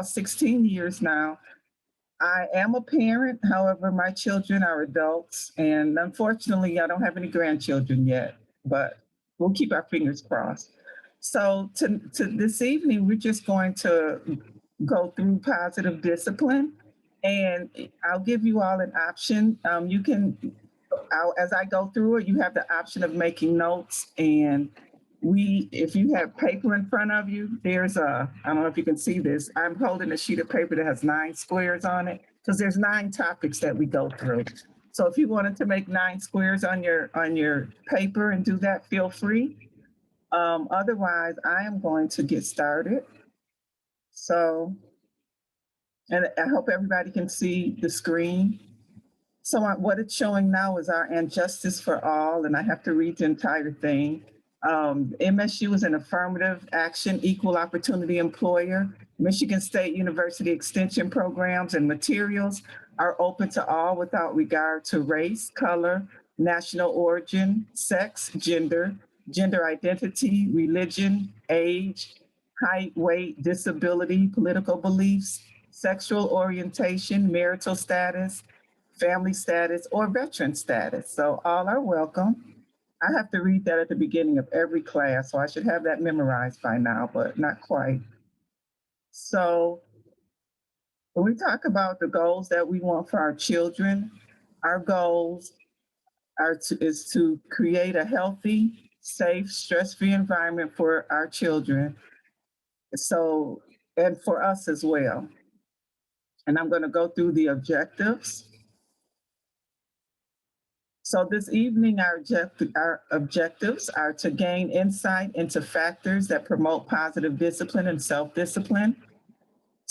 16 years now. I am a parent, however, my children are adults, and unfortunately, I don't have any grandchildren yet, but we'll keep our fingers crossed. So, to this evening, we're just going to go through positive discipline, and I'll give you all an option. As I go through it, you have the option of making notes. And if you have paper in front of you, I don't know if you can see this. I'm holding a sheet of paper that has 9 squares on it because there's 9 topics that we go through. So if you wanted to make 9 squares on your paper and do that, feel free. Otherwise, I am going to get started. So, and I hope everybody can see the screen. So what it's showing now is our and justice for all, and I have to read the entire thing. MSU is an affirmative action, equal opportunity employer. Michigan State University Extension programs and materials are open to all without regard to race, color, national origin, sex, gender identity, religion, age, height, weight, disability, political beliefs, sexual orientation, marital status, family status, or veteran status. So all are welcome. I have to read that at the beginning of every class, so I should have that memorized by now, but not quite. So when we talk about the goals that we want for our children, our goals is to create a healthy, safe, stress-free environment for our children. So, and for us as well. And I'm going to go through the objectives. So this evening, our objectives are to gain insight into factors that promote positive discipline and self-discipline,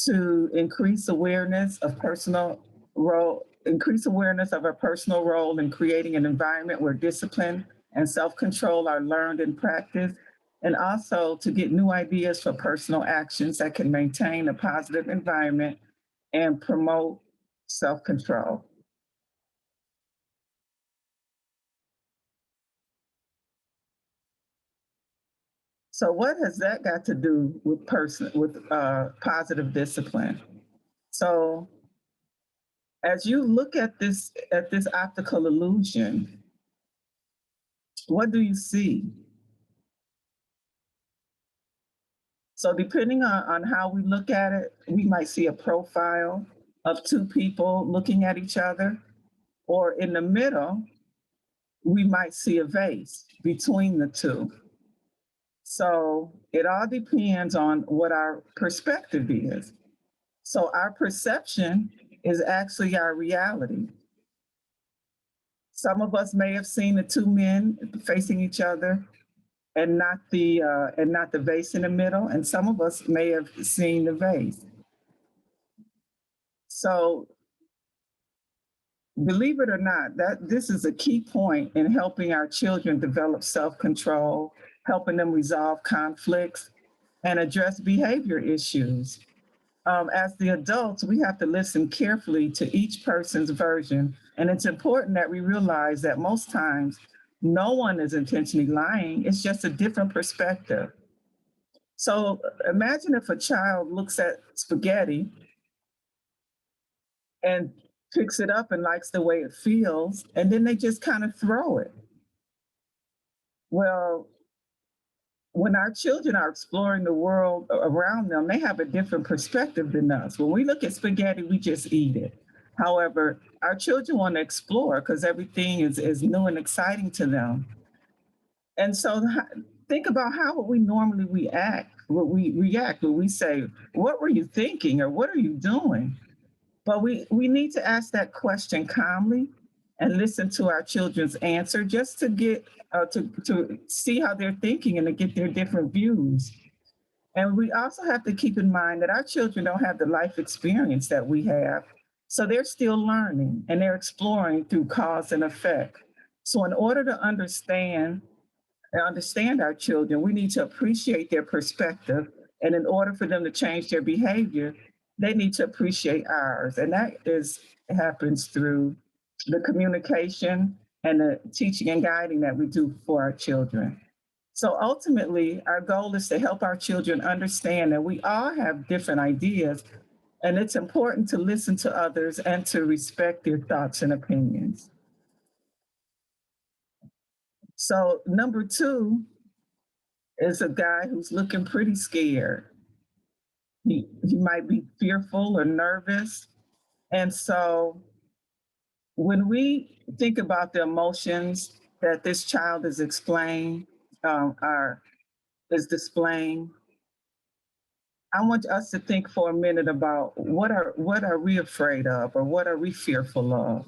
to increase awareness of our personal role in creating an environment where discipline and self-control are learned and practiced, and also to get new ideas for personal actions that can maintain a positive environment and promote self-control. So what has that got to do with positive discipline? So as you look at this optical illusion, what do you see? So depending on how we look at it, we might see a profile of 2 people looking at each other, or in the middle, we might see a vase between the 2. So it all depends on what our perspective is. So our perception is actually our reality. Some of us may have seen the 2 men facing each other and not the vase in the middle, and some of us may have seen the vase. So believe it or not, that this is a key point in helping our children develop self-control, helping them resolve conflicts, and address behavior issues. As the adults, we have to listen carefully to each person's version. And it's important that we realize that most times no one is intentionally lying. It's just a different perspective. So imagine if a child looks at spaghetti and picks it up and likes the way it feels, and then they just kind of throw it. Well, when our children are exploring the world around them, they have a different perspective than us. When we look at spaghetti, we just eat it. However, our children want to explore because everything is new and exciting to them. And so think about how would we normally react when we say, what were you thinking or what are you doing? But we need to ask that question calmly and listen to our children's answer just to get to see how they're thinking and to get their different views. And we also have to keep in mind that our children don't have the life experience that we have. So they're still learning and they're exploring through cause and effect. So in order to understand our children, we need to appreciate their perspective. And in order for them to change their behavior, they need to appreciate ours. And that happens through the communication and the teaching and guiding that we do for our children. So ultimately, our goal is to help our children understand that we all have different ideas, and it's important to listen to others and to respect their thoughts and opinions. So, number two is a guy who's looking pretty scared. He might be fearful or nervous. And so, when we think about the emotions that this child is explaining, are is displaying, I want us to think for a minute about what are we afraid of or what are we fearful of?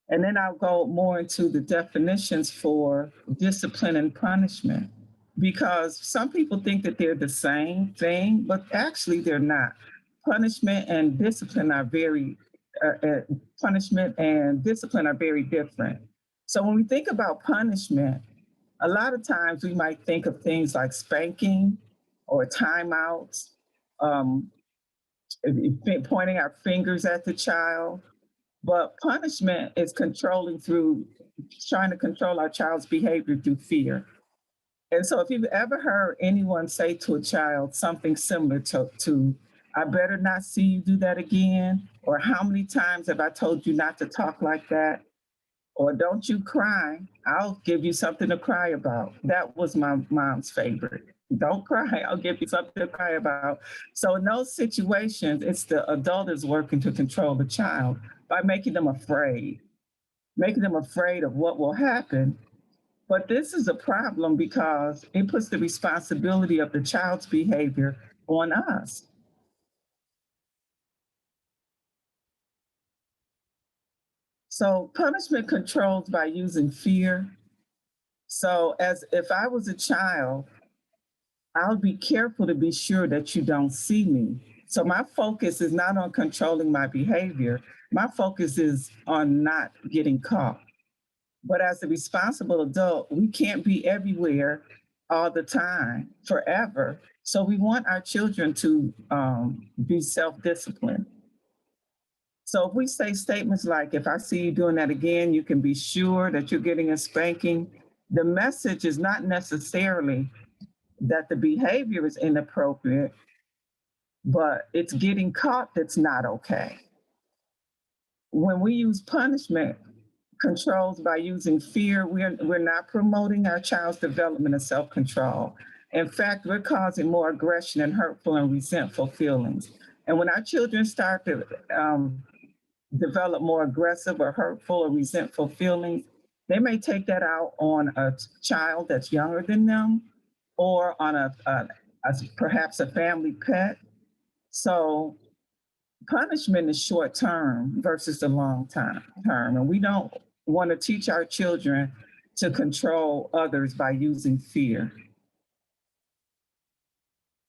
And then I'll go more into the definitions for discipline and punishment because some people think that they're the same thing, but actually they're not. Punishment and discipline are very punishment and discipline are very different. So when we think about punishment, a lot of times we might think of things like spanking or timeouts, um, pointing our fingers at the child. But punishment is controlling through trying to control our child's behavior through fear. And so if you've ever heard anyone say to a child something similar to I better not see you do that again, or how many times have I told you not to talk like that, or don't you cry, I'll give you something to cry about. That was my mom's favorite. Don't cry, I'll give you something to cry about. So in those situations, it's the adult is working to control the child by making them afraid of what will happen. But this is a problem because it puts the responsibility of the child's behavior on us. So punishment controls by using fear. So as if I was a child, I'll be careful to be sure that you don't see me. So my focus is not on controlling my behavior. My focus is on not getting caught. But as a responsible adult, we can't be everywhere all the time, forever. So we want our children to be self-disciplined. So if we say statements like, if I see you doing that again, you can be sure that you're getting a spanking, the message is not necessarily that the behavior is inappropriate, but it's getting caught that's not okay. When we use punishment controls by using fear, we're not promoting our child's development of self-control. In fact, we're causing more aggression and hurtful and resentful feelings. And when our children start to develop more aggressive or hurtful or resentful feelings, they may take that out on a child that's younger than them or on perhaps a family pet. So punishment is short term versus the long term. And we don't want to teach our children to control others by using fear.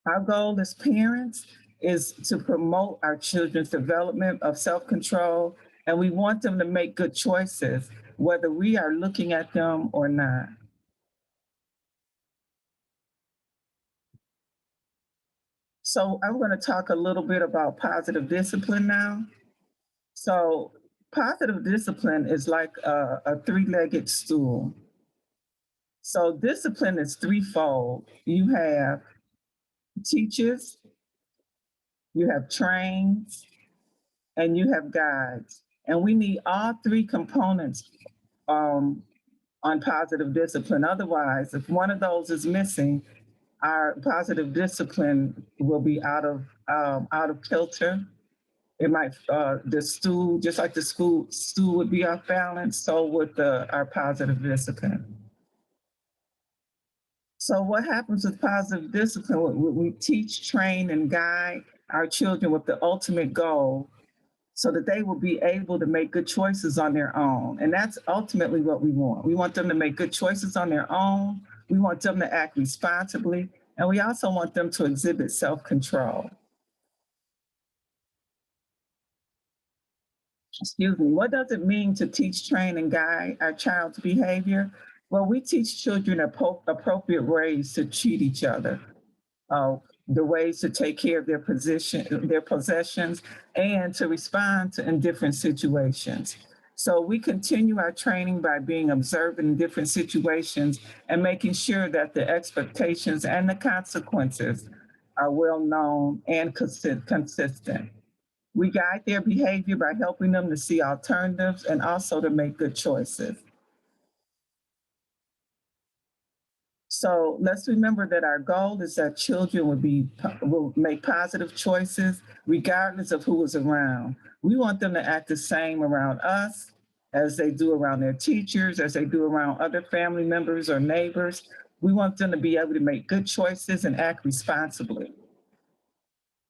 Our goal as parents is to promote our children's development of self control, and we want them to make good choices, whether we are looking at them or not. So, I'm going to talk a little bit about positive discipline now. So, positive discipline is like a three legged stool. So, discipline is threefold. You have teachers, you have trains, and you have guides. And we need all three components um, on positive discipline. Otherwise, if one of those is missing, our positive discipline will be out of kilter. It might the stool, just like the school stool would be off balance, so would our positive discipline. So what happens with positive discipline? We teach, train, and guide our children with the ultimate goal so that they will be able to make good choices on their own. And that's ultimately what we want. We want them to make good choices on their own. We want them to act responsibly. And we also want them to exhibit self-control. Excuse me. What does it mean to teach, train, and guide our child's behavior? Well, we teach children appropriate ways to treat each other, uh, the ways to take care of their possessions, and to respond to in different situations. So we continue our training by being observant in different situations and making sure that the expectations and the consequences are well known and consistent. We guide their behavior by helping them to see alternatives and also to make good choices. So let's remember that our goal is that children will make positive choices regardless of who is around. We want them to act the same around us as they do around their teachers, as they do around other family members or neighbors. We want them to be able to make good choices and act responsibly.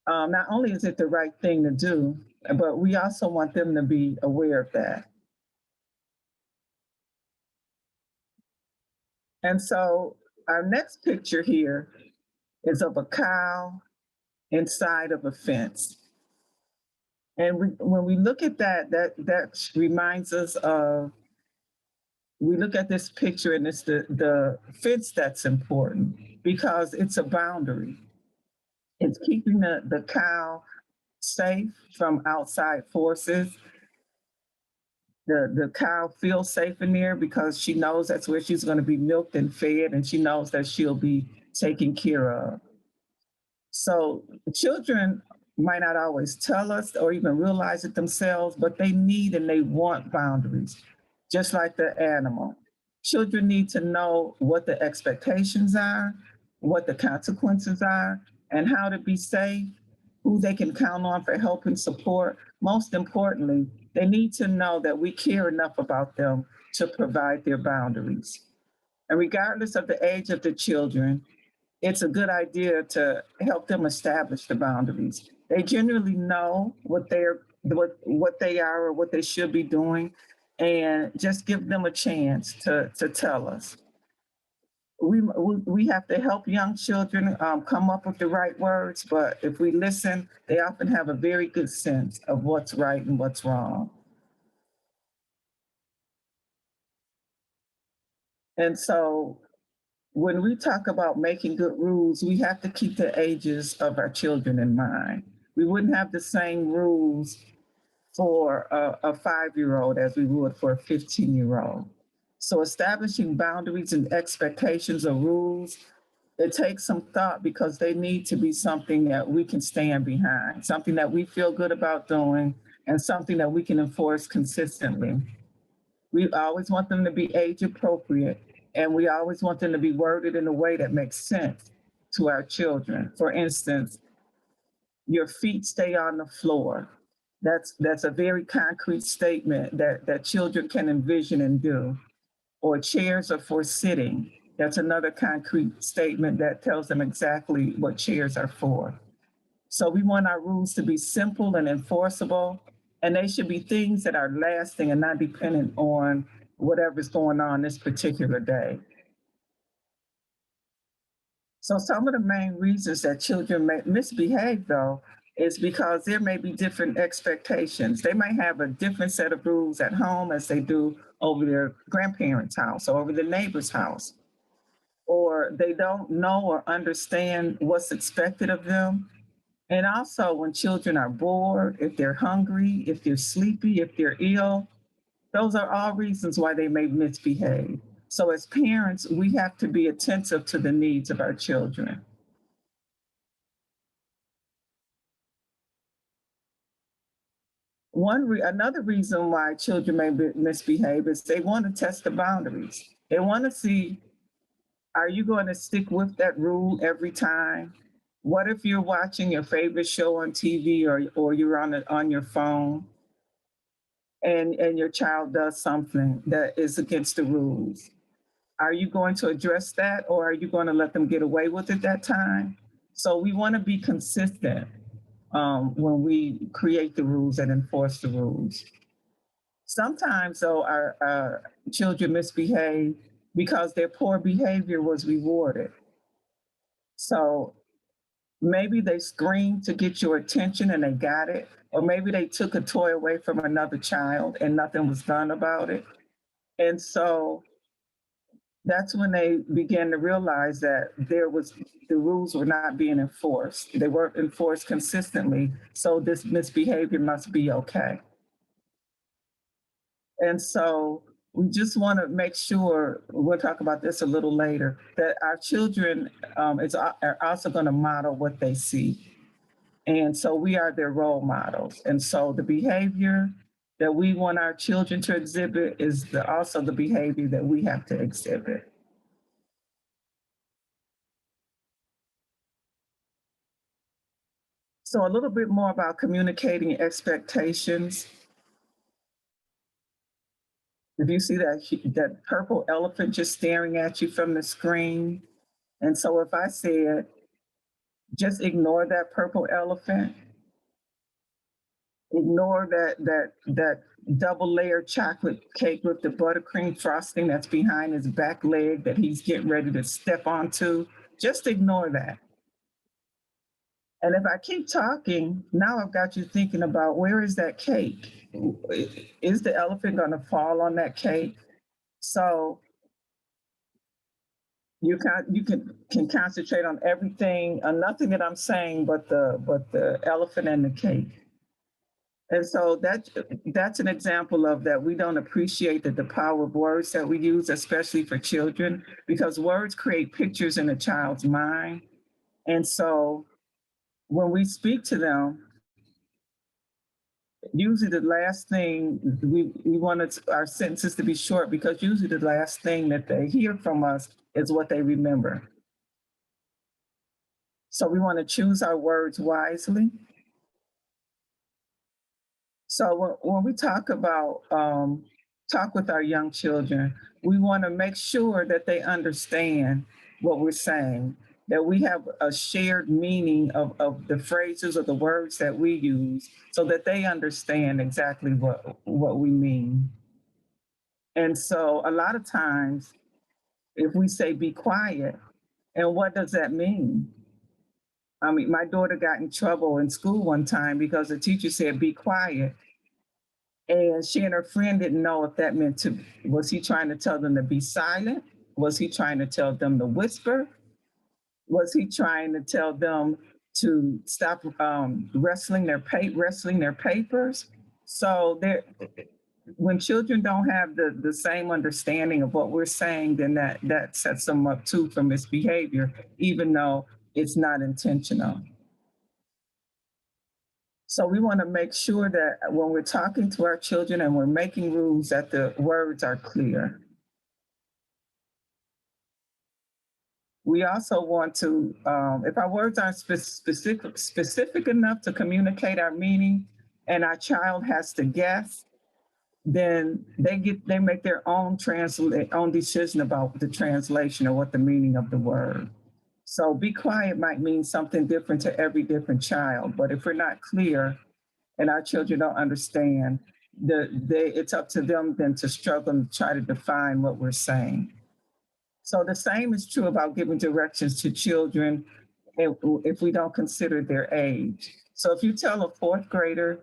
Not only is it the right thing to do, but we also want them to be aware of that. And so our next picture here is of a cow inside of a fence. And when we look at that, that reminds us of, we look at this picture and it's the fence that's important because it's a boundary. It's keeping the cow safe from outside forces. The cow feels safe in there because she knows that's where she's going to be milked and fed, and she knows that she'll be taken care of. So children might not always tell us or even realize it themselves, but they need and they want boundaries, just like the animal. Children need to know what the expectations are, what the consequences are, and how to be safe, who they can count on for help and support. Most importantly, they need to know that we care enough about them to provide their boundaries. And regardless of the age of the children, it's a good idea to help them establish the boundaries. They generally know what they are or what they should be doing, and just give them a chance to tell us. We have to help young children come up with the right words, but if we listen, they often have a very good sense of what's right and what's wrong. And so when we talk about making good rules, we have to keep the ages of our children in mind. We wouldn't have the same rules for a 5-year old as we would for a 15-year-old. So establishing boundaries and expectations or rules, it takes some thought because they need to be something that we can stand behind, something that we feel good about doing, and something that we can enforce consistently. We always want them to be age appropriate, and we always want them to be worded in a way that makes sense to our children. For instance, your feet stay on the floor. That's a very concrete statement that children can envision and do. Or chairs are for sitting. That's another concrete statement that tells them exactly what chairs are for. So we want our rules to be simple and enforceable, and they should be things that are lasting and not dependent on whatever's going on this particular day. So some of the main reasons that children may misbehave, though, is because there may be different expectations. They might have a different set of rules at home as they do over their grandparents' house or over the neighbor's house, or they don't know or understand what's expected of them. And also, when children are bored, if they're hungry, if they're sleepy, if they're ill, those are all reasons why they may misbehave. So, as parents, we have to be attentive to the needs of our children. Another reason why children may misbehave is they want to test the boundaries. They want to see, are you going to stick with that rule every time? What if you're watching your favorite show on TV or you're on your phone and your child does something that is against the rules? Are you going to address that or are you going to let them get away with it that time? So we want to be consistent when we create the rules and enforce the rules. Sometimes, though, our children misbehave because their poor behavior was rewarded. So maybe they screamed to get your attention and they got it, or maybe they took a toy away from another child and nothing was done about it. And so that's when they began to realize that the rules were not being enforced. They weren't enforced consistently. So this misbehavior must be okay. And so we just want to make sure, we'll talk about this a little later, that our children are also going to model what they see. And so we are their role models. And so the behavior that we want our children to exhibit is also the behavior that we have to exhibit. So a little bit more about communicating expectations. If you see that purple elephant just staring at you from the screen, and so if I said, just ignore that purple elephant, ignore that double layered chocolate cake with the buttercream frosting that's behind his back leg that he's getting ready to step onto. Just ignore that. And if I keep talking, now I've got you thinking about, where is that cake? Is the elephant going to fall on that cake? So you can concentrate on everything, on nothing that I'm saying, but the elephant and the cake. And so that's an example of that. We don't appreciate the power of words that we use, especially for children, because words create pictures in a child's mind. And so when we speak to them, usually the last thing we want our sentences to be short, because usually the last thing that they hear from us is what they remember. So we want to choose our words wisely. So when we talk about talk with our young children, we want to make sure that they understand what we're saying, that we have a shared meaning of the phrases or the words that we use, so that they understand exactly what we mean. And so a lot of times, if we say be quiet, and what does that mean? I mean, my daughter got in trouble in school one time because the teacher said, be quiet. And she and her friend didn't know if that meant was he trying to tell them to be silent? Was he trying to tell them to whisper? Was he trying to tell them to stop wrestling their papers? So when children don't have the same understanding of what we're saying, then that sets them up too for misbehavior, even though it's not intentional. So we want to make sure that when we're talking to our children and we're making rules, that the words are clear. We also want to, if our words aren't specific enough to communicate our meaning, and our child has to guess, then they make their own own decision about the translation or what the meaning of the word. So be quiet might mean something different to every different child, but if we're not clear and our children don't understand, it's up to them then to struggle and try to define what we're saying. So the same is true about giving directions to children if we don't consider their age. So if you tell a fourth grader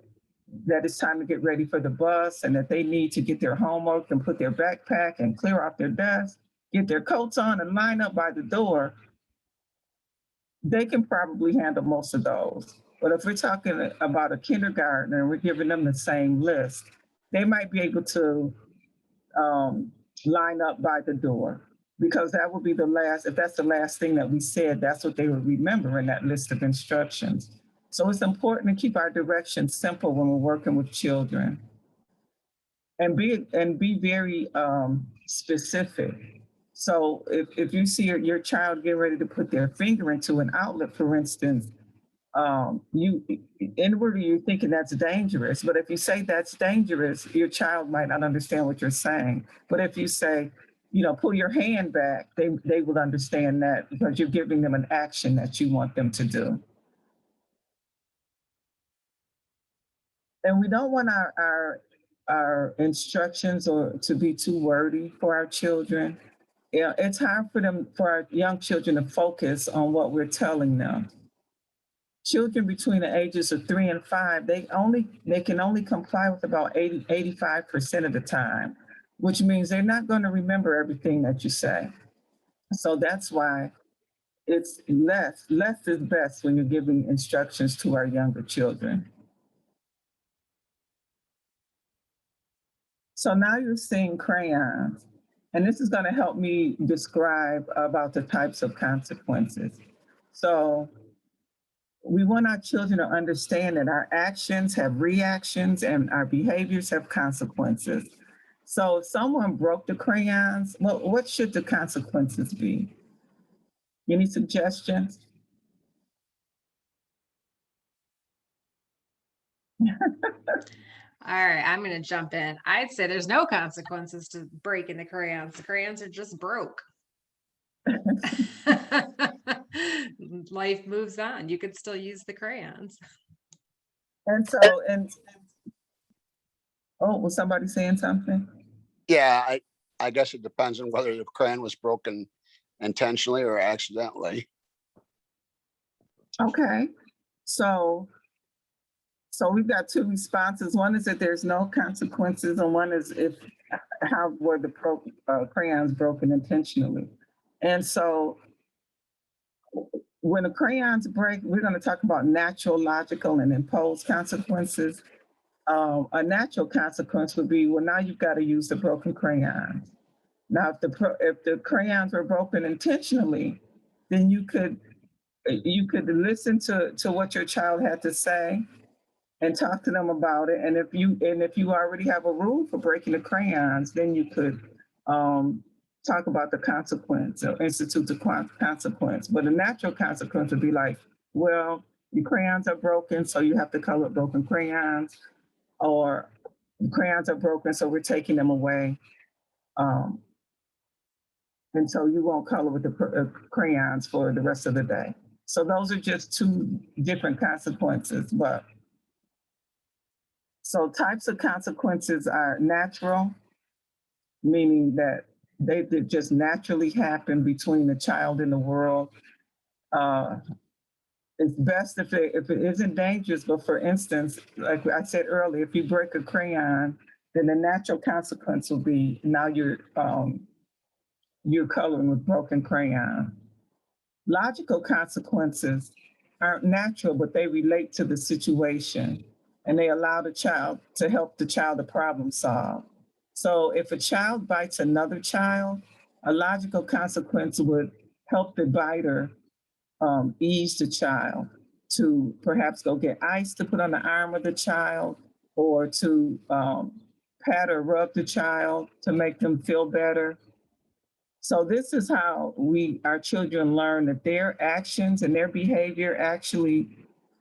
that it's time to get ready for the bus and that they need to get their homework and put their backpack and clear off their desk, get their coats on and line up by the door, they can probably handle most of those. But if we're talking about a kindergartner and we're giving them the same list, they might be able to line up by the door, because that would be if that's the last thing that we said, that's what they would remember in that list of instructions. So it's important to keep our directions simple when we're working with children, and be very specific. So if you see your child get ready to put their finger into an outlet, for instance, you inwardly you're thinking that's dangerous. But if you say that's dangerous, your child might not understand what you're saying. But if you say, pull your hand back, they will understand that, because you're giving them an action that you want them to do. And we don't want our instructions to be too wordy for our children. Yeah, it's hard for our young children to focus on what we're telling them. Children between the ages of 3 and 5, they can only comply with about 85% of the time, which means they're not going to remember everything that you say. So that's why it's less is best when you're giving instructions to our younger children. So now you're seeing crayons, and this is going to help me describe about the types of consequences. So we want our children to understand that our actions have reactions and our behaviors have consequences. So if someone broke the crayons, well, what should the consequences be? Any suggestions? All right, I'm going to jump in. I'd say there's no consequences to breaking the crayons. The crayons are just broke. Life moves on. You could still use the crayons. And so, and oh, was somebody saying something? Yeah, I guess it depends on whether the crayon was broken intentionally or accidentally. Okay. So, so we've got two responses. One is that there's no consequences, and one is if how were the crayons broken intentionally. And so when the crayons break, we're going to talk about natural, logical, and imposed consequences. A natural consequence would be, well, now you've got to use the broken crayons. Now, if the crayons were broken intentionally, then you could listen to what your child had to say and talk to them about it. And if you already have a rule for breaking the crayons, then you could talk about the consequence or institute the consequence. But a natural consequence would be like, well, your crayons are broken, so you have to color broken crayons, or the crayons are broken, so we're taking them away. And so you won't color with the crayons for the rest of the day. So those are just two different consequences. But so types of consequences are natural, meaning that they just naturally happen between the child and the world. It's best if it isn't dangerous, but for instance, like I said earlier, if you break a crayon, then the natural consequence will be now you're coloring with broken crayon. Logical consequences aren't natural, but they relate to the situation and they allow the child to help the child to problem solve. So if a child bites another child, a logical consequence would help the biter ease the child to perhaps go get ice to put on the arm of the child, or to pat or rub the child to make them feel better. So this is how our children learn that their actions and their behavior actually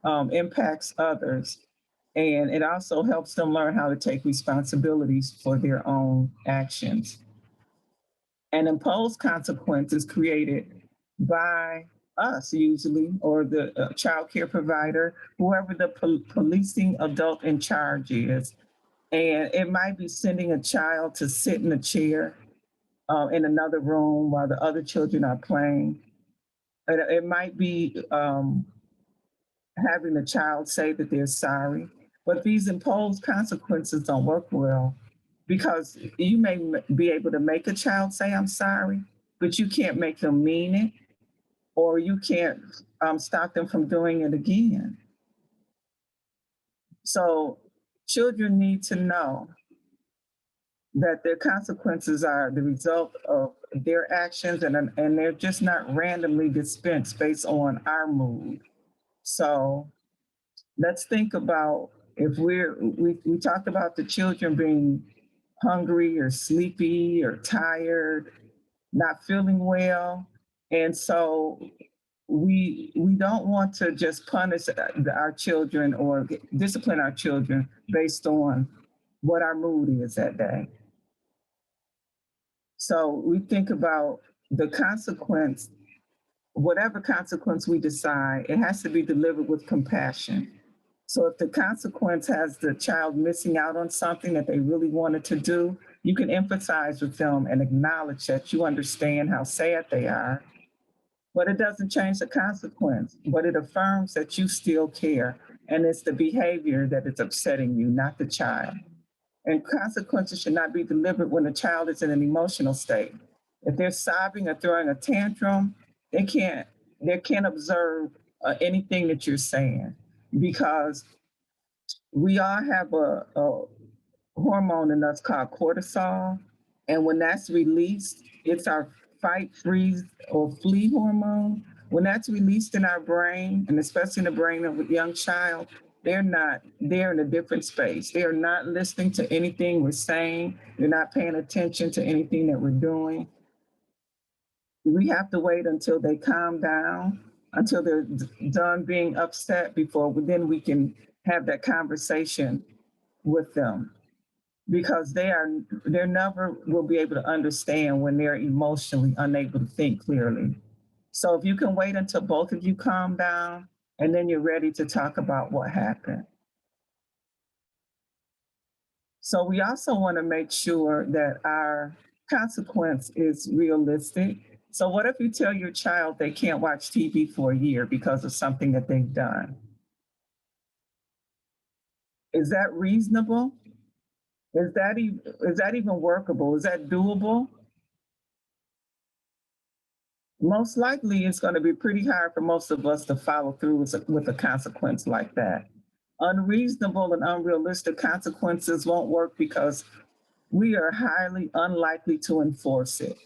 impacts others. And it also helps them learn how to take responsibilities for their own actions. And impose consequences created by us usually, or the child care provider, whoever the policing adult in charge is. And it might be sending a child to sit in a chair in another room while the other children are playing. It might be having the child say that they're sorry. But these imposed consequences don't work well because you may be able to make a child say, I'm sorry, but you can't make them mean it, or you can't stop them from doing it again. So children need to know that their consequences are the result of their actions, and they're just not randomly dispensed based on our mood. So let's think about if we talked about the children being hungry or sleepy or tired, not feeling well. And so we don't want to just punish our children or discipline our children based on what our mood is that day. So we think about the consequence, whatever consequence we decide, it has to be delivered with compassion. So if the consequence has the child missing out on something that they really wanted to do, you can empathize with them and acknowledge that you understand how sad they are. But it doesn't change the consequence, but it affirms that you still care. And it's the behavior that is upsetting you, not the child. And consequences should not be delivered when the child is in an emotional state. If they're sobbing or throwing a tantrum, they can't observe anything that you're saying, because we all have hormone in us called cortisol. And when that's released, it's our fight, freeze, or flee hormone. When that's released in our brain, and especially in the brain of a young child, they're in a different space. They are not listening to anything we're saying. They're not paying attention to anything that we're doing. We have to wait until they calm down, until they're done being upset before then we can have that conversation with them, because they're never will be able to understand when they're emotionally unable to think clearly. So if you can wait until both of you calm down and then you're ready to talk about what happened. So we also want to make sure that our consequence is realistic. So what if you tell your child they can't watch TV for a year because of something that they've done? Is that reasonable? Is that even workable? Is that doable? Most likely, it's going to be pretty hard for most of us to follow through with a consequence like that. Unreasonable and unrealistic consequences won't work because we are highly unlikely to enforce it.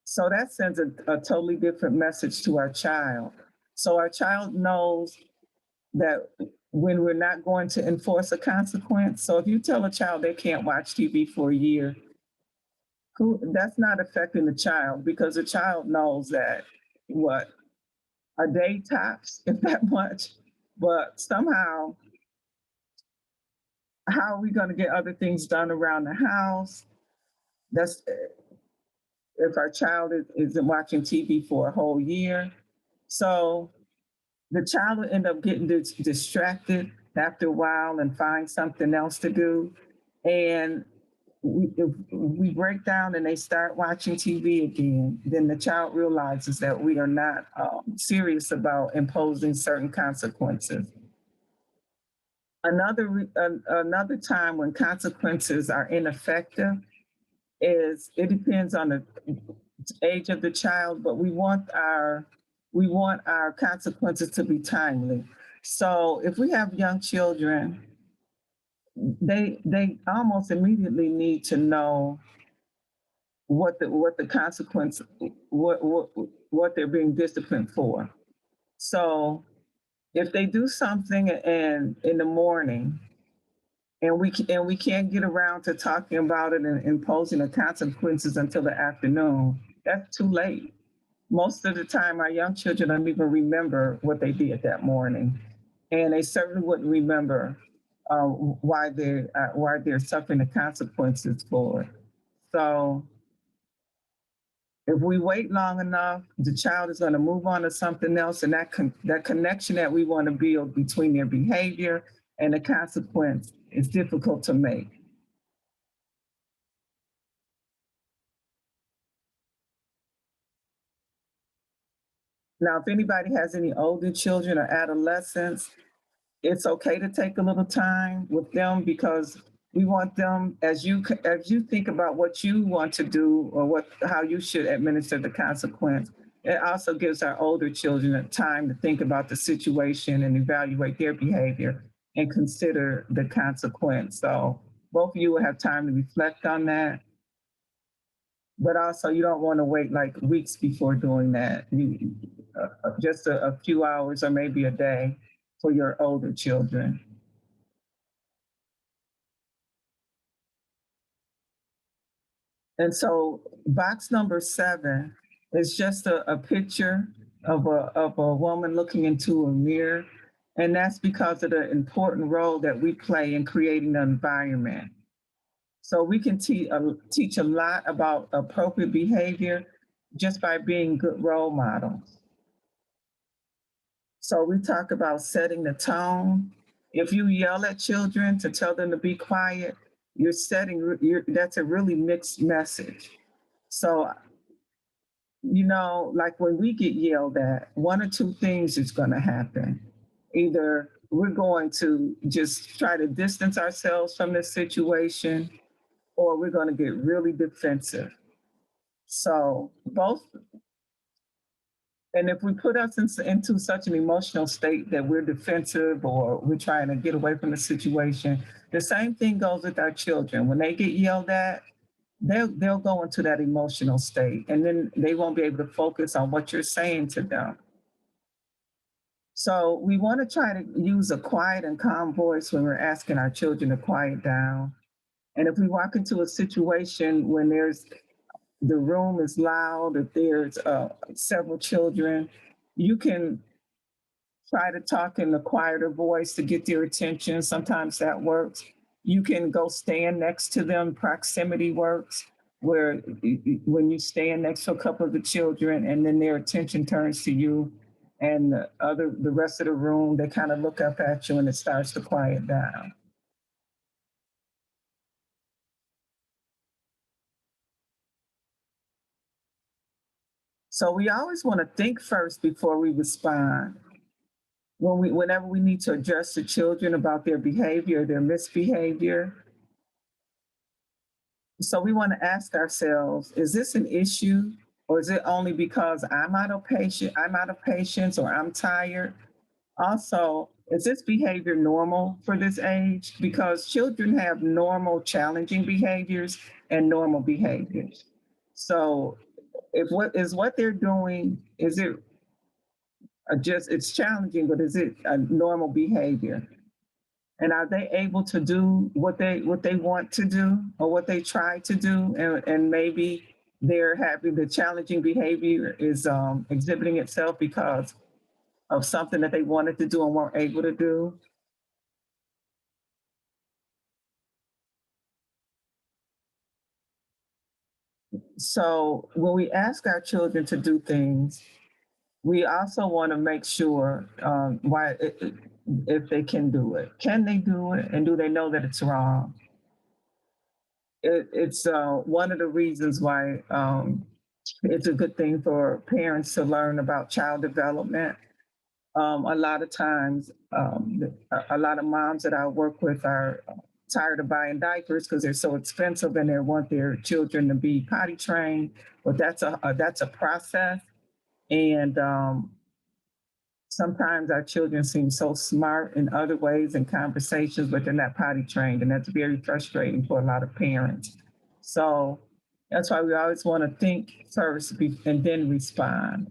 So that sends a totally different message to our child. So our child knows that when we're not going to enforce a consequence. So if you tell a child they can't watch TV for a year, that's not affecting the child, because the child knows that what, a day tops, if that much. But somehow, how are we going to get other things done around the house? That's if our child isn't watching TV for a whole year. So the child will end up getting distracted after a while and find something else to do. And if we break down and they start watching TV again, then the child realizes that we are not serious about imposing certain consequences. Another time when consequences are ineffective is, it depends on the age of the child, but we want our consequences to be timely. So if we have young children, they almost immediately need to know what the consequence, what they're being disciplined for. So if they do something and in the morning, and we can't get around to talking about it and imposing the consequences until the afternoon, that's too late. Most of the time, our young children don't even remember what they did that morning, and they certainly wouldn't remember why they're suffering the consequences for it. So if we wait long enough, the child is going to move on to something else, and that connection that we want to build between their behavior and the consequence is difficult to make. Now, if anybody has any older children or adolescents, it's okay to take a little time with them, because we want them, as you think about what you want to do or how you should administer the consequence, it also gives our older children a time to think about the situation and evaluate their behavior and consider the consequence. So both of you will have time to reflect on that. But also, you don't want to wait like weeks before doing that. Just a few hours or maybe a day for your older children. And so box number 7 is just a picture of a woman looking into a mirror. And that's because of the important role that we play in creating the environment. So we can teach a lot about appropriate behavior just by being good role models. So we talk about setting the tone. If you yell at children to tell them to be quiet, that's a really mixed message. So, like when we get yelled at, one or two things is going to happen. Either we're going to just try to distance ourselves from this situation, or we're going to get really defensive. So both And if we put us into such an emotional state that we're defensive or we're trying to get away from the situation, the same thing goes with our children. When they get yelled at, they'll go into that emotional state, and then they won't be able to focus on what you're saying to them. So we want to try to use a quiet and calm voice when we're asking our children to quiet down. And if we walk into a situation when the room is loud, if there's several children, you can try to talk in a quieter voice to get their attention. Sometimes that works. You can go stand next to them. Proximity works, where when you stand next to a couple of the children and then their attention turns to you, and the rest of the room, they kind of look up at you and it starts to quiet down. So we always want to think first before we respond. Whenever we need to address the children about their behavior, their misbehavior. So we want to ask ourselves, is this an issue? Or is it only because I'm out of patience, or I'm tired? Also, is this behavior normal for this age? Because children have normal challenging behaviors and normal behaviors. So if what they're doing, is it it's challenging, but is it a normal behavior? And are they able to do what they want to do or what they try to do? And maybe they're having the challenging behavior is exhibiting itself because of something that they wanted to do and weren't able to do. So when we ask our children to do things, we also want to make sure if they can do it. Can they do it? And do they know that it's wrong? It's one of the reasons why it's a good thing for parents to learn about child development. A lot of times, a lot of moms that I work with are tired of buying diapers because they're so expensive and they want their children to be potty trained. But that's a process. And sometimes our children seem so smart in other ways in conversations, but they're not potty trained. And that's very frustrating for a lot of parents. So that's why we always want to think first and then respond.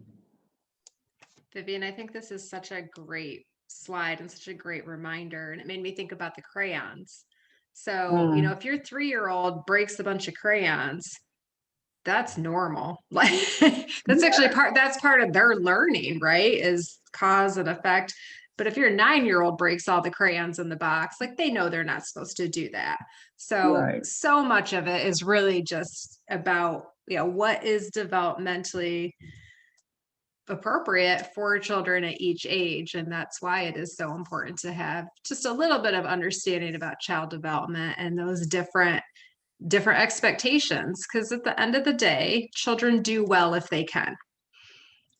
Vivian, I think this is such a great slide and such a great reminder. And it made me think about the crayons. So, if your 3-year-old breaks a bunch of crayons, that's normal. Like that's actually that's part of their learning, right? Is cause and effect. But if your 9-year-old breaks all the crayons in the box, like they know they're not supposed to do that. So, so much of it is really just about, what is developmentally appropriate for children at each age. And that's why it is so important to have just a little bit of understanding about child development and those different expectations, because at the end of the day, children do well if they can.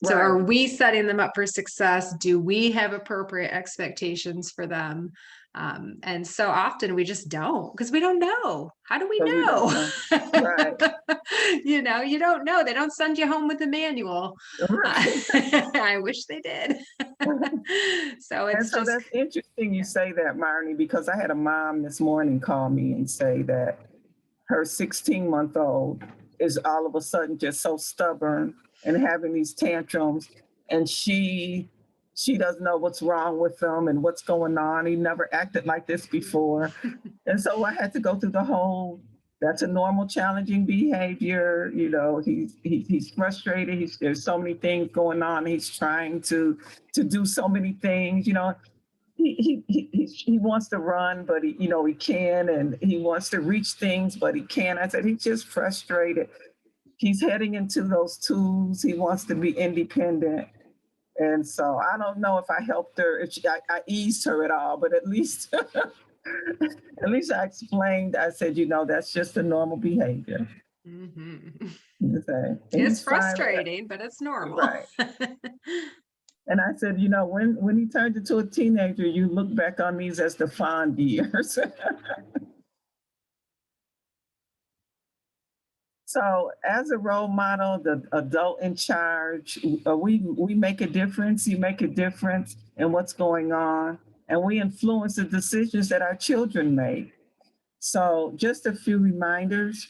So are we setting them up for success? Do we have appropriate expectations for them? And so often we just don't, because we don't know. How do we know? Right. You don't know. They don't send you home with a manual. Right. I wish they did. So that's interesting you say that, Marnie, because I had a mom this morning call me and say that her 16-month-old is all of a sudden just so stubborn and having these tantrums, and she doesn't know what's wrong with him and what's going on. He never acted like this before. And so I had to go through the whole, that's a normal challenging behavior. He's frustrated. There's so many things going on. He's trying to do so many things, He wants to run, but he can, and he wants to reach things, but he can't. I said, he's just frustrated. He's heading into those tools. He wants to be independent. And so I don't know if I helped her, if I eased her at all, but at least I explained, I said, that's just a normal behavior. Mm-hmm. It's frustrating, but it's normal. Right. And I said, when he turned into a teenager, you look back on these as the fond years. So as a role model, the adult in charge, we make a difference. You make a difference in what's going on, and we influence the decisions that our children make. So just a few reminders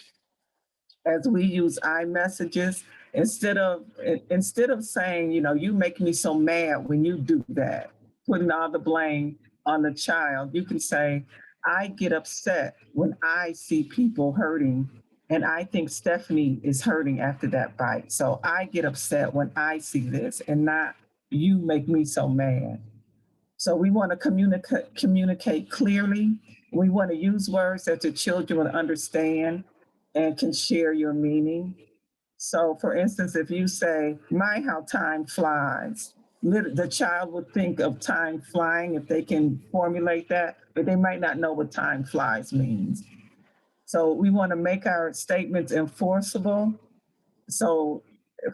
as we use iMessages, instead of saying, you make me so mad when you do that, putting all the blame on the child, you can say, I get upset when I see people hurting, and I think Stephanie is hurting after that bite. So I get upset when I see this, and not you make me so mad. So we want to communicate clearly. We want to use words that the children will understand and can share your meaning. So, for instance, if you say, "My, how time flies," the child would think of time flying if they can formulate that, but they might not know what time flies means. So, we want to make our statements enforceable. So,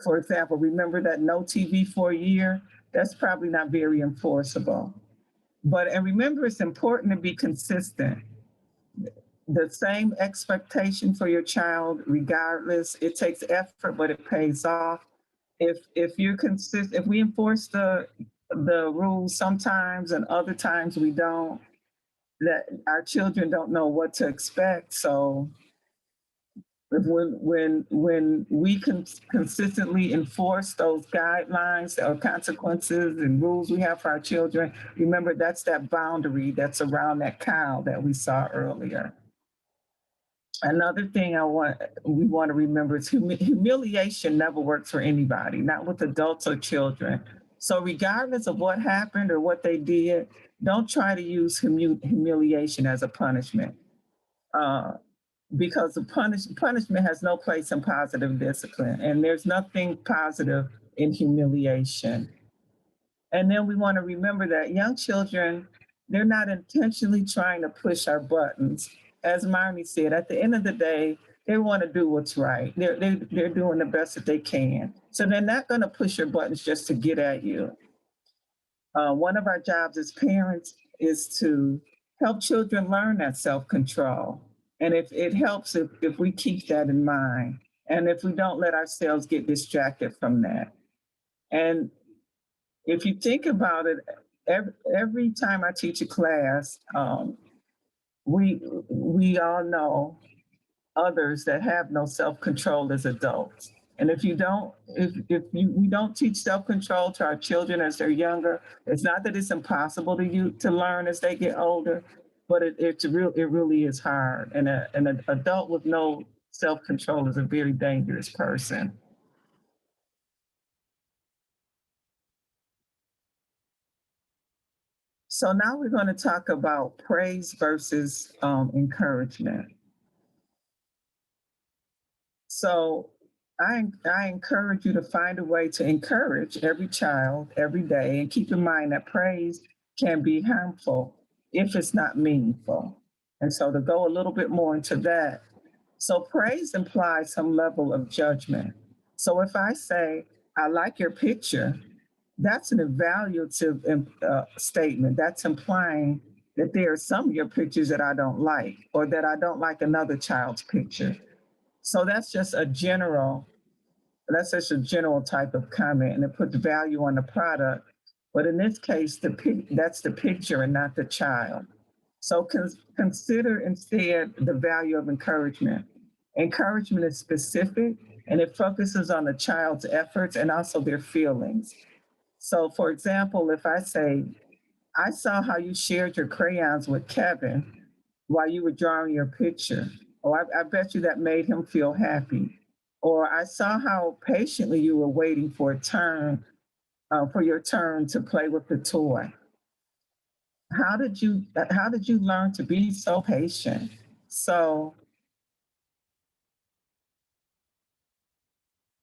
for example, remember that no TV for a year? That's probably not very enforceable. And remember, it's important to be consistent. The same expectation for your child, regardless. It takes effort, but it pays off. If we enforce the rules sometimes and other times we don't, that our children don't know what to expect. So when we can consistently enforce those guidelines or consequences and rules we have for our children, remember that's that boundary that's around that cow that we saw earlier. Another thing we want to remember is humiliation never works for anybody, not with adults or children. So regardless of what happened or what they did, don't try to use humiliation as a punishment. Uh, because the punishment has no place in positive discipline, and there's nothing positive in humiliation. And then we want to remember that young children, they're not intentionally trying to push our buttons. As Marnie said, at the end of the day, they want to do what's right. They're doing the best that they can. So they're not going to push your buttons just to get at you. One of our jobs as parents is to help children learn that self-control. And if it helps if we keep that in mind, and if we don't let ourselves get distracted from that. And if you think about it, every time I teach a class, we all know others that have no self-control as adults. And if we don't teach self-control to our children as they're younger, it's not that it's impossible to learn as they get older, but it really is hard. And an adult with no self-control is a very dangerous person. So now we're going to talk about praise versus encouragement. So I encourage you to find a way to encourage every child every day, and keep in mind that praise can be harmful if it's not meaningful. And so to go a little bit more into that, so praise implies some level of judgment. So if I say, I like your picture, that's an evaluative statement. That's implying that there are some of your pictures that I don't like, or that I don't like another child's picture. So that's just a general type of comment, and it puts value on the product. But in this case, that's the picture and not the child. So consider instead the value of encouragement. Encouragement is specific, and it focuses on the child's efforts and also their feelings. So, for example, if I say, I saw how you shared your crayons with Kevin while you were drawing your picture. Oh, I bet you that made him feel happy. Or I saw how patiently you were waiting for your turn to play with the toy. How did you learn to be so patient? So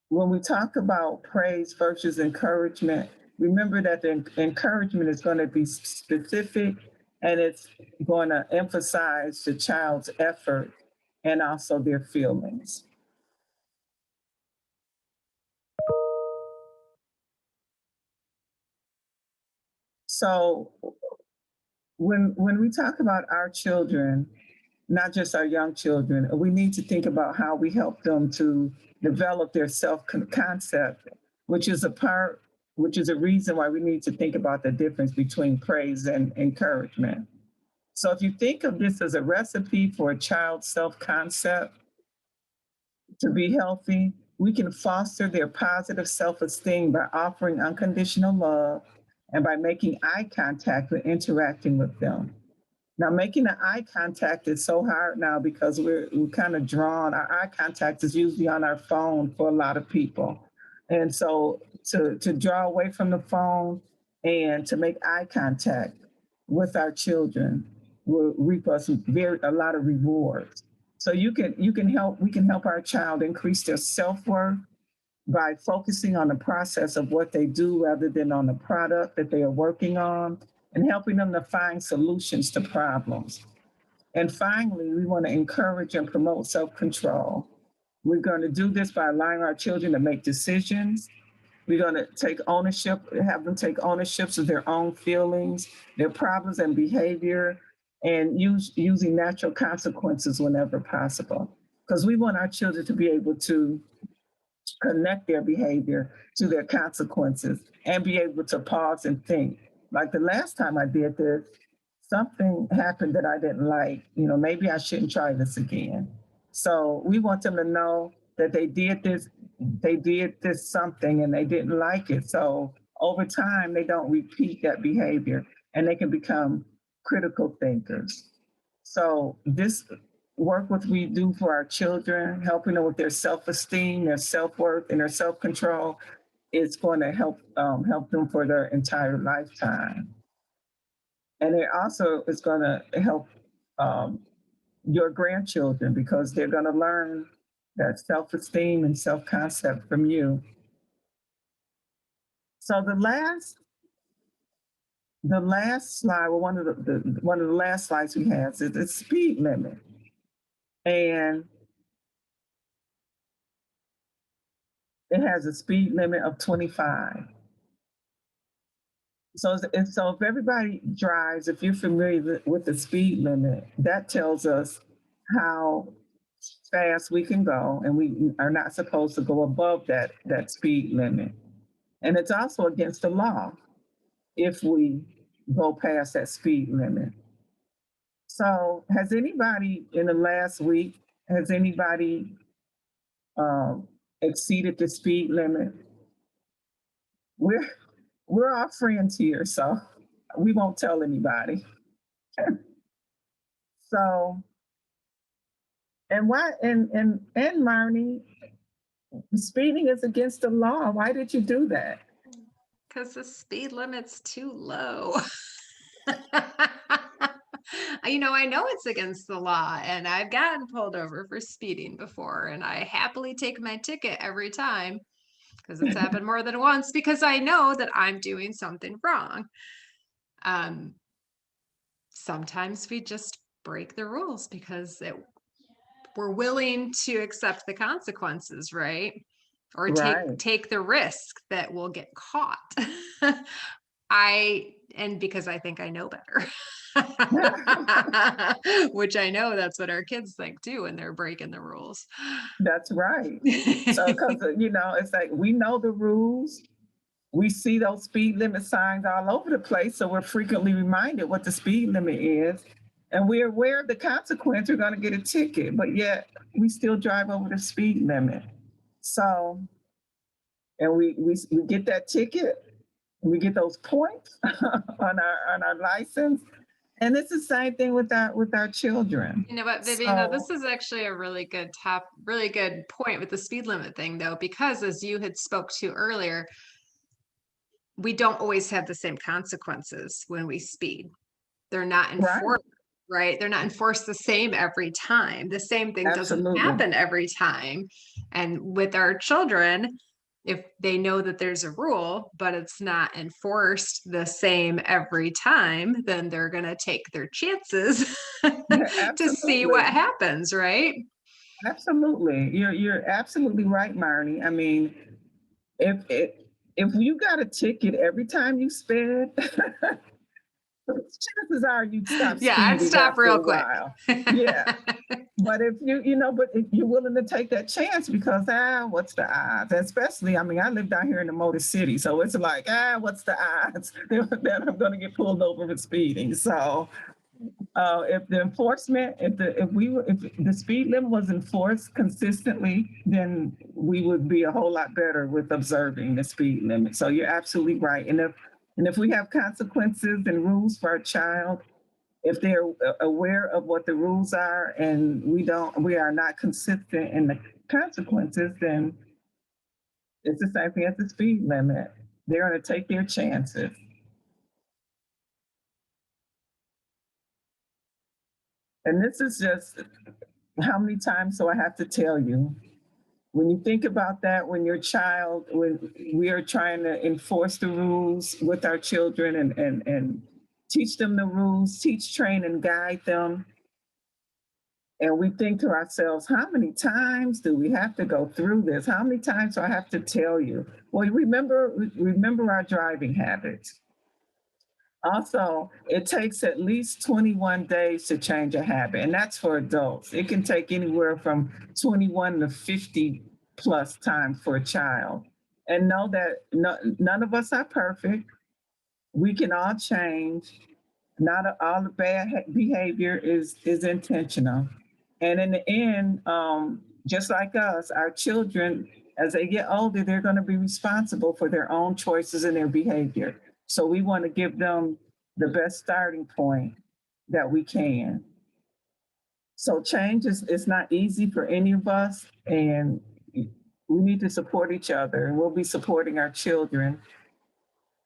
when we talk about praise versus encouragement, remember that the encouragement is going to be specific, and it's going to emphasize the child's effort and also their feelings. So when we talk about our children, not just our young children. We need to think about how we help them to develop their self-concept, which is a part, which is a reason why we need to think about the difference between praise and encouragement. So if you think of this as a recipe for a child's self-concept to be healthy, we can foster their positive self-esteem by offering unconditional love and by making eye contact when interacting with them. Now, making the eye contact is so hard now because we're kind of drawn. Our eye contact is usually on our phone for a lot of people. And so to draw away from the phone and to make eye contact with our children will reap us a lot of rewards. So we can help our child increase their self-worth by focusing on the process of what they do rather than on the product that they are working on, and helping them to find solutions to problems. And finally, we want to encourage and promote self-control. We're going to do this by allowing our children to make decisions. We're going to take ownership, have them take ownerships of their own feelings, their problems and behavior, and using natural consequences whenever possible. Because we want our children to be able to connect their behavior to their consequences and be able to pause and think. Like the last time I did this, something happened that I didn't like. Maybe I shouldn't try this again. So we want them to know that they did this something and they didn't like it. So over time, they don't repeat that behavior and they can become critical thinkers. So this work what we do for our children, helping them with their self-esteem, their self-worth, and their self-control is going to help them for their entire lifetime. And it also is going to help your grandchildren because they're going to learn that self-esteem and self-concept from you. So the last slide, well, one of the last slides we have is the speed limit. And it has a speed limit of 25. So if everybody drives, if you're familiar with the speed limit, that tells us how fast we can go, and we are not supposed to go above that speed limit. And it's also against the law if we go past that speed limit. So has anybody in the last week, has anybody exceeded the speed limit? We're all friends here, so we won't tell anybody. So, and why, and Marnie, speeding is against the law. Why did you do that? Because the speed limit's too low. I know it's against the law, and I've gotten pulled over for speeding before, and I happily take my ticket every time because it's happened more than once because I know that I'm doing something wrong. Sometimes we just break the rules because we're willing to accept the consequences, right? Or Right. take the risk that we'll get caught. And because I think I know better. Which I know that's what our kids think too when they're breaking the rules. That's right. So, because, it's like we know the rules. We see those speed limit signs all over the place. So we're frequently reminded what the speed limit is. And we're aware of the consequence. We're going to get a ticket, but yet we still drive over the speed limit. So, and we get that ticket. We get those points on our license. And it's the same thing with our children. You know what, Vivian, this is actually a really good point with the speed limit thing though, because as you had spoke to earlier, we don't always have the same consequences when we speed. They're not enforced, right? They're not enforced the same every time. The same thing doesn't happen every time. And with our children, if they know that there's a rule, but it's not enforced the same every time, then they're going to take their chances to see what happens, right? Absolutely. You're absolutely right, Marnie. I mean, if you got a ticket every time you sped, chances are you'd stop Yeah, I'd speeding stop after real a quick. while. Yeah. But if but if you're willing to take that chance because what's the odds? Especially, I mean, I live down here in the Motor City, so it's like, what's the odds that I'm going to get pulled over for speeding? So, if the enforcement, if the speed limit was enforced consistently, then we would be a whole lot better with observing the speed limit. So you're absolutely right. And if we have consequences and rules for our child, if they're aware of what the rules are and we are not consistent in the consequences, then it's the same thing as the speed limit. They're going to take their chances. And this is just how many times do I have to tell you? When you think about that, when we are trying to enforce the rules with our children and teach them the rules, teach, train, and guide them. And we think to ourselves, how many times do we have to go through this? How many times do I have to tell you? Well, remember our driving habits. Also, it takes at least 21 days to change a habit, and that's for adults. It can take anywhere from 21 to 50 plus times for a child. And know that none of us are perfect. We can all change. Not all the bad behavior is intentional. And in the end, just like us, our children, as they get older, they're going to be responsible for their own choices and their behavior. So we want to give them the best starting point that we can. So change is not easy for any of us, and we need to support each other, and we'll be supporting our children.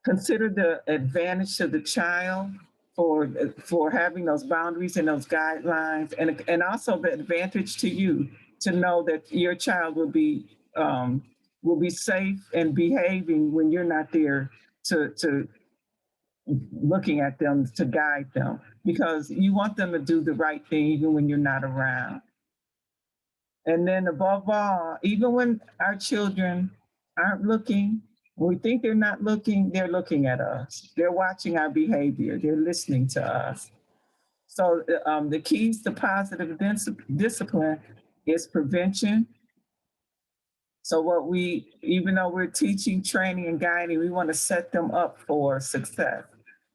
Consider the advantage to the child for having those boundaries and those guidelines, and also the advantage to you to know that your child will be safe and behaving when you're not there to looking at them to guide them, because you want them to do the right thing even when you're not around. And then above all, even when our children aren't looking, we think they're not looking, they're looking at us. They're watching our behavior, they're listening to us. So the keys to positive discipline is prevention. So even though we're teaching, training, and guiding, we want to set them up for success.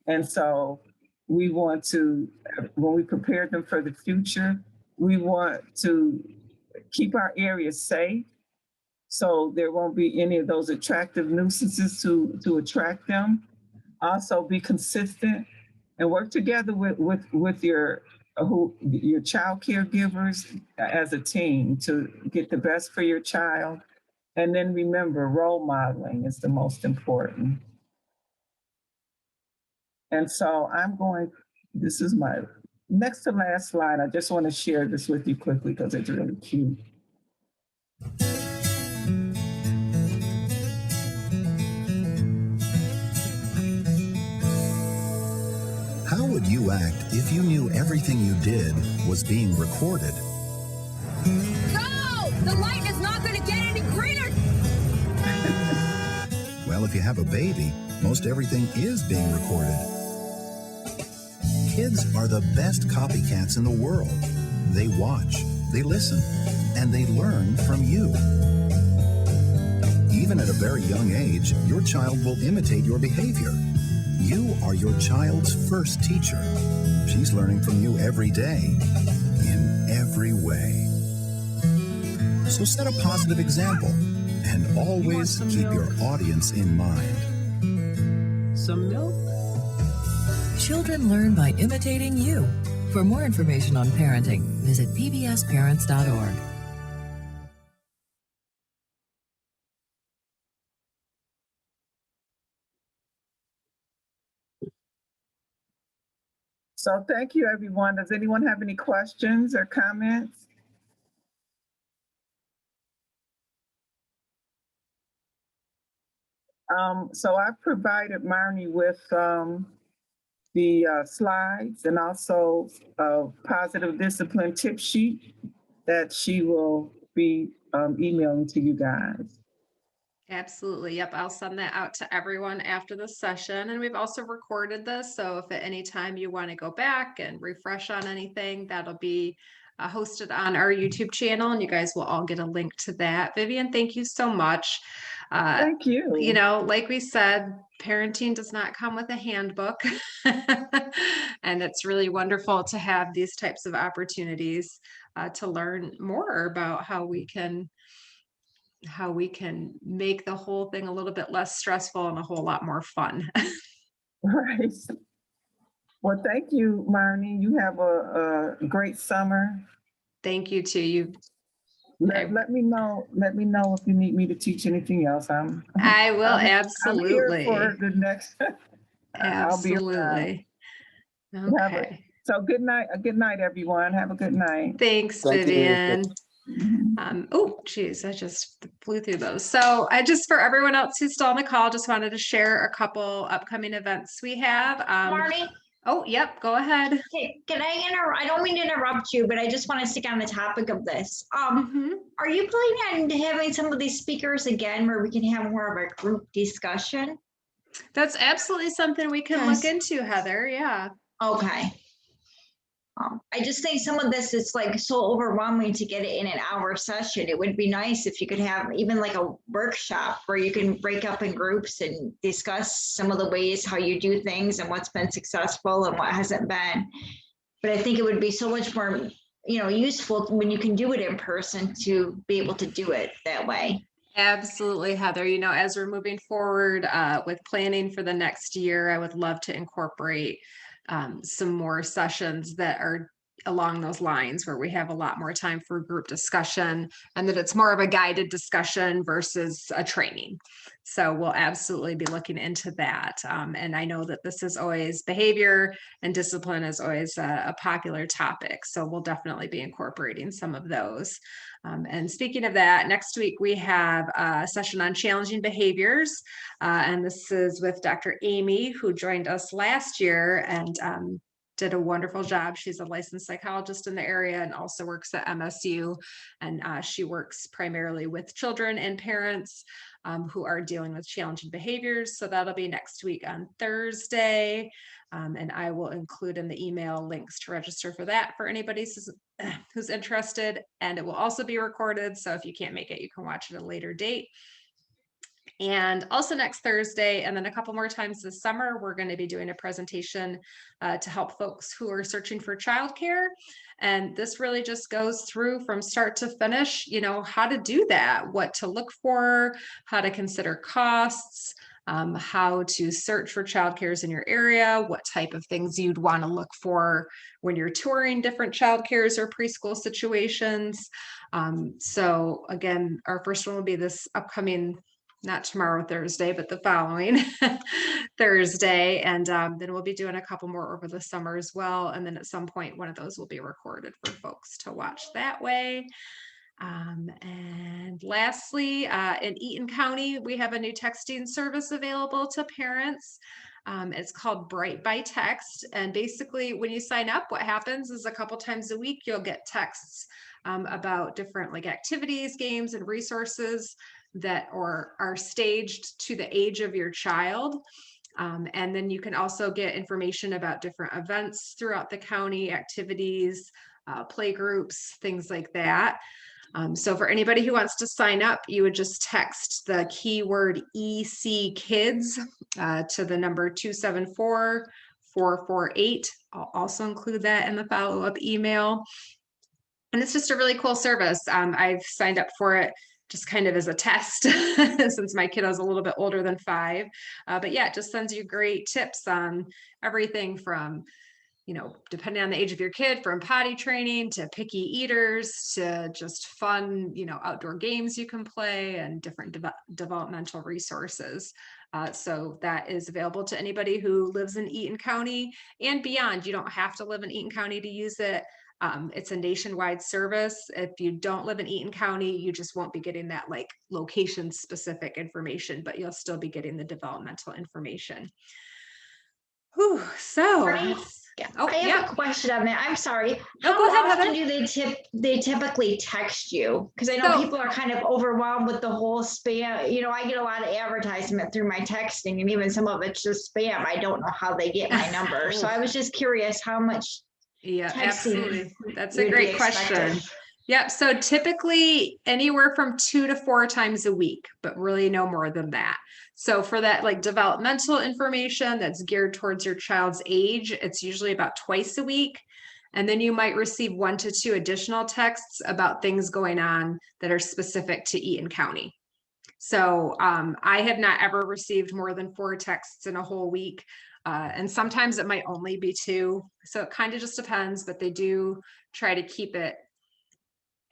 And so we want to, when we prepare them for the future, we want to keep our areas safe so there won't be any of those attractive nuisances to attract them. Also be consistent and work together with your child caregivers as a team to get the best for your child. And then remember, role modeling is the most important. And so this is my next to last slide. I just want to share this with you quickly because it's really cute. How would you act if you knew everything you did was being recorded? Go! The light is not going to get any greener! Well, if you have a baby, most everything is being recorded. Kids are the best copycats in the world. They watch, they listen, and they learn from you. Even at a very young age, your child will imitate your behavior. You are your child's first teacher. She's learning from you every day, in every way. So set a positive example and always keep your audience in mind. Some milk? Children learn by imitating you. For more information on parenting, visit pbsparents.org. So thank you, everyone. Does anyone have any questions or comments? So I've provided Marnie with the slides and also a positive discipline tip sheet that she will be emailing to you guys. Absolutely. Yep. I'll send that out to everyone after the session. And we've also recorded this. So if at any time you want to go back and refresh on anything, that'll be hosted on our YouTube channel, and you guys will all get a link to that. Vivian, thank you so much. Thank you. You know, like we said, parenting does not come with a handbook. And it's really wonderful to have these types of opportunities to learn more about how we can make the whole thing a little bit less stressful and a whole lot more fun. Right. Well, thank you, Marnie. You have a great summer. Thank you too. You, Let me know. Let me know if you need me to teach anything else. I will I'm here absolutely. for the next. I'll be around. Absolutely. Okay. So good night. Good night, everyone. Have a good night. Thanks, Thank you. Vivian. Oh, geez, I just flew through those. So I just, for everyone else who's still on the call, just wanted to share a couple upcoming events we have. Marnie, Oh, yep, go ahead. okay, can I interrupt? I don't mean to interrupt you, but I just want to stick on the topic of this. Mhm. Are you planning on having some of these speakers again where we can have more of a group discussion? That's absolutely something we can look into, Heather. Yeah. Okay. I just think some of this is like so overwhelming to get it in an hour session. It would be nice if you could have even like a workshop where you can break up in groups and discuss some of the ways how you do things and what's been successful and what hasn't been. But I think it would be so much more, useful when you can do it in person to be able to do it that way. Absolutely, Heather. You know, as we're moving forward with planning for the next year, I would love to incorporate some more sessions that are along those lines where we have a lot more time for group discussion and that it's more of a guided discussion versus a training. So we'll absolutely be looking into that. And I know that this is always behavior and discipline is always a popular topic. So we'll definitely be incorporating some of those. And speaking of that, next week we have a session on challenging behaviors. And this is with Dr. Amy, who joined us last year and did a wonderful job. She's a licensed psychologist in the area and also works at MSU. And she works primarily with children and parents who are dealing with challenging behaviors. So that'll be next week on Thursday. And I will include in the email links to register for that for anybody who's interested. And it will also be recorded. So if you can't make it, you can watch it at a later date. And also next Thursday, and then a couple more times this summer, we're going to be doing a presentation to help folks who are searching for childcare. And this really just goes through from start to finish, how to do that, what to look for, how to consider costs, how to search for childcares in your area, what type of things you'd want to look for when you're touring different childcares or preschool situations. So again, our first one will be this upcoming, not tomorrow, Thursday, but the following Thursday. And then we'll be doing a couple more over the summer as well. And then at some point, one of those will be recorded for folks to watch that way. And lastly, in Eaton County, we have a new texting service available to parents. It's called Bright by Text. And basically, when you sign up, what happens is a couple times a week, you'll get texts about different like activities, games, and resources that are staged to the age of your child. And then you can also get information about different events throughout the county, activities, play groups, things like that. So for anybody who wants to sign up, you would just text the keyword EC Kids to the number 274-448. I'll also include that in the follow-up email. And it's just a really cool service. I've signed up for it just kind of as a test since my kiddo's a little bit older than 5. But yeah, it just sends you great tips on everything from, depending on the age of your kid, from potty training to picky eaters to just fun, outdoor games you can play and different developmental resources. So that is available to anybody who lives in Eaton County and beyond. You don't have to live in Eaton County to use it. It's a nationwide service. If you don't live in Eaton County, you just won't be getting that like location specific information, but you'll still be getting the developmental information. Whew, so Yeah, Oh, I have yeah. a question on that. I'm sorry. No, How go ahead, often Heather. do they typically text you? Because I know So- people are kind of overwhelmed with the whole spam. You know, I get a lot of advertisement through my texting, and even some of it's just spam. I don't know how they get my number. So I was just curious how much Yeah, texting absolutely. That's a would be great question. expected. Yep. So typically anywhere from 2 to 4 times a week, but really no more than that. So for that like developmental information that's geared towards your child's age, it's usually about twice a week. And then you might receive 1 to 2 additional texts about things going on that are specific to Eaton County. So I have not ever received more than 4 texts in a whole week. And sometimes it might only be 2. So it kind of just depends, but they do try to keep it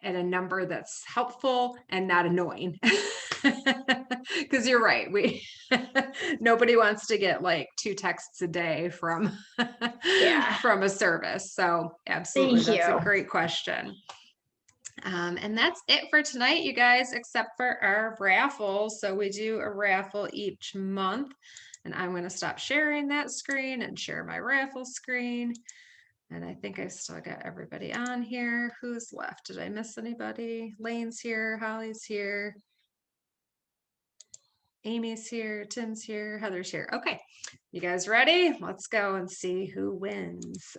at a number that's helpful and not annoying. Because you're right, nobody wants to get like 2 texts a day from from a service. So absolutely, Thank that's a you. great question. And that's it for tonight, you guys, except for our raffle. So we do a raffle each month, and I'm going to stop sharing that screen and share my raffle screen. And I think I've still got everybody on here. Who's left? Did I miss anybody? Lane's here, Holly's here, Amy's here, Tim's here, Heather's here. Okay, you guys ready? Let's go and see who wins.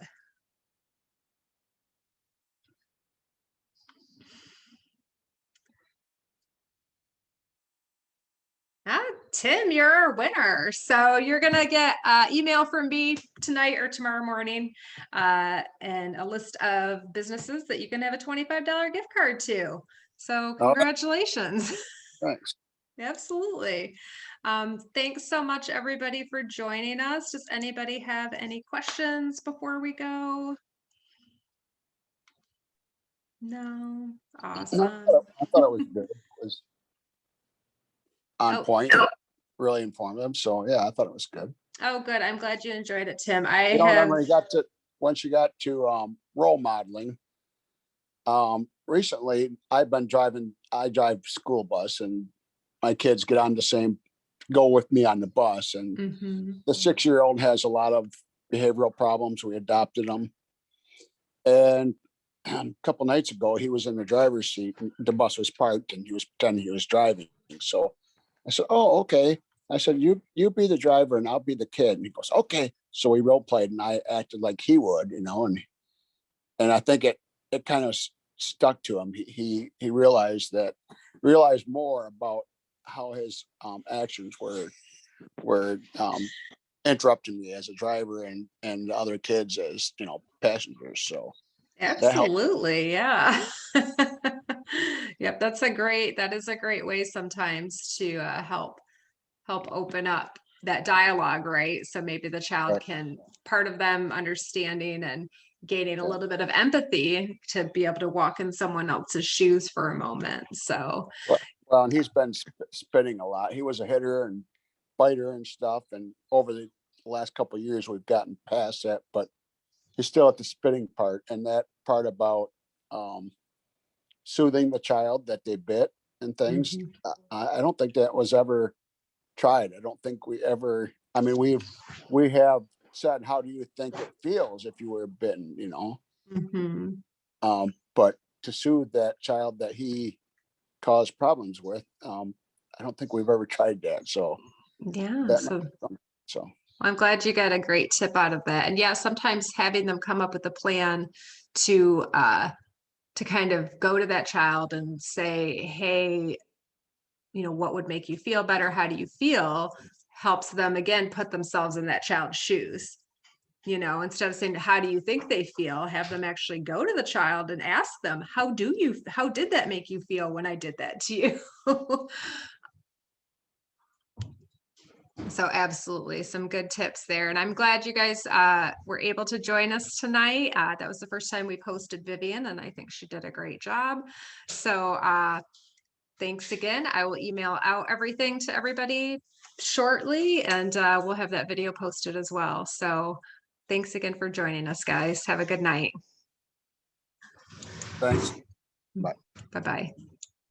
Tim, you're our winner. So you're going to get an email from me tonight or tomorrow morning and a list of businesses that you can have a $25 gift card to. So congratulations. Thanks. Absolutely. Thanks so much, everybody, for joining us. Does anybody have any questions before we go? No? Awesome. I thought it was good. It was on Oh. point, really informative. So yeah, I thought it was good. Oh, good. I'm glad you enjoyed it, Tim. You know, and then once you got to role modeling, recently I drive school bus, and my kids go with me on the bus, and the 6-year-old has a lot of behavioral problems. We adopted him, and a couple nights ago he was in the driver's seat, and the bus was parked, and he was pretending he was driving. So I said, "Oh, okay." I said, you be the driver and I'll be the kid." And he goes, "Okay." So we role played, and I acted like he would, and I think it kind of stuck to him. He realized more about how his actions were interrupting me as a driver and the other kids as passengers. So Absolutely. Yeah. Yep. That is a great way sometimes to help open up that dialogue, right? So maybe the child can, part of them understanding and gaining a little bit of empathy to be able to walk in someone else's shoes for a moment. So well, and he's been spitting a lot. He was a hitter and biter and stuff, and over the last couple of years we've gotten past that, but he's still at the spitting part, and that part about soothing the child that they bit and things. I don't think that was ever tried. I don't think we ever, I mean, we have said, "How do you think it feels if you were bitten?" But to soothe that child that he caused problems with, I don't think we've ever tried that. So yeah. So I'm glad you got a great tip out of that. And yeah, sometimes having them come up with a plan to kind of go to that child and say, "Hey, what would make you feel better? How do you feel?" helps them again put themselves in that child's shoes. Instead of saying, "How do you think they feel?" have them actually go to the child and ask them, how did that make you feel when I did that to you?" So absolutely some good tips there. And I'm glad you guys were able to join us tonight. That was the first time we've hosted Vivian, and I think she did a great job. So thanks again. I will email out everything to everybody shortly, and we'll have that video posted as well. So thanks again for joining us, guys. Have a good night. thanks. Bye. Bye-bye.